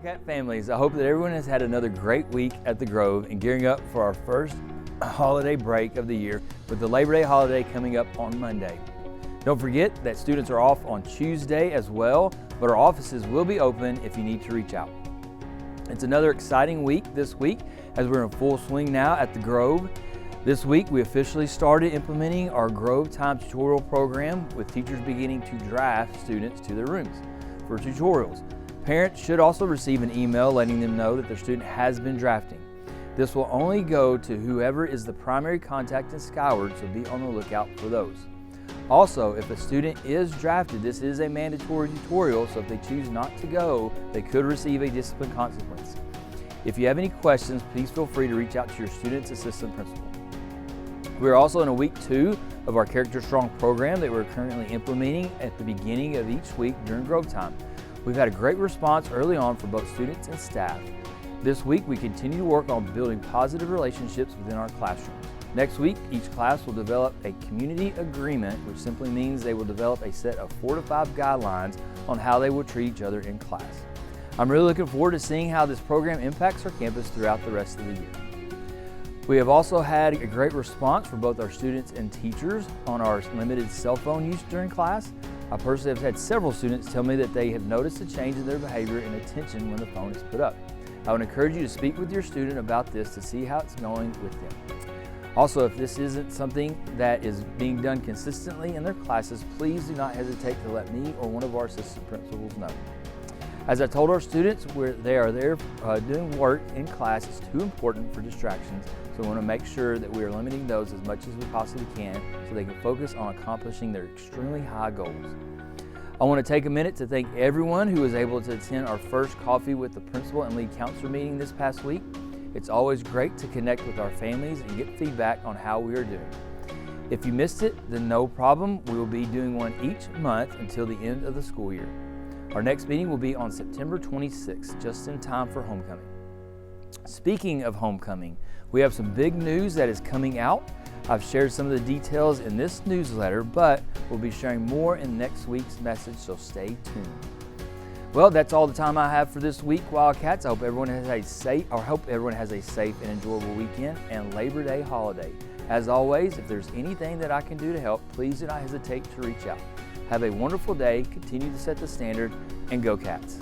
Wildcat families, I hope that everyone has had another great week at the Grove and gearing up for our first holiday break of the year with the Labor Day holiday coming up on Monday. Don't forget that students are off on Tuesday as well, but our offices will be open if you need to reach out. It's another exciting week this week as we're in full swing now at the Grove. This week we officially started implementing our Grove Time tutorial program with teachers beginning to draft students to their rooms for tutorials. Parents should also receive an email letting them know that their student has been drafting. This will only go to whoever is the primary contact in Skyward, so be on the lookout for those. Also, if a student is drafted, this is a mandatory tutorial, so if they choose not to go, they could receive a discipline consequence. If you have any questions, please feel free to reach out to your student's assistant principal. We are also in a week 2 of our Character Strong program that we're currently implementing at the beginning of each week during Grove Time. We've had a great response early on from both students and staff. This week we continue to work on building positive relationships within our classrooms. Next week, each class will develop a community agreement, which simply means they will develop a set of 4 to 5 guidelines on how they will treat each other in class. I'm really looking forward to seeing how this program impacts our campus throughout the rest of the year. We have also had a great response from both our students and teachers on our limited cell phone use during class. I personally have had several students tell me that they have noticed a change in their behavior and attention when the phone is put up. I would encourage you to speak with your student about this to see how it's going with them. Also, if this isn't something that is being done consistently in their classes, please do not hesitate to let me or one of our assistant principals know. As I told our students, they are there doing work in class is too important for distractions, so we want to make sure that we are limiting those as much as we possibly can so they can focus on accomplishing their extremely high goals. I want to take a minute to thank everyone who was able to attend our first Coffee with the Principal and Lead Counselor meeting this past week. It's always great to connect with our families and get feedback on how we are doing. If you missed it, then no problem. We will be doing one each month until the end of the school year. Our next meeting will be on September 26th, just in time for homecoming. Speaking of homecoming, we have some big news that is coming out. I've shared some of the details in this newsletter, but we'll be sharing more in next week's message, so stay tuned. Well, that's all the time I have for this week, Wildcats. I hope everyone has a safe and enjoyable weekend and Labor Day holiday. As always, if there's anything that I can do to help, please do not hesitate to reach out. Have a wonderful day, continue to set the standard, and go Cats.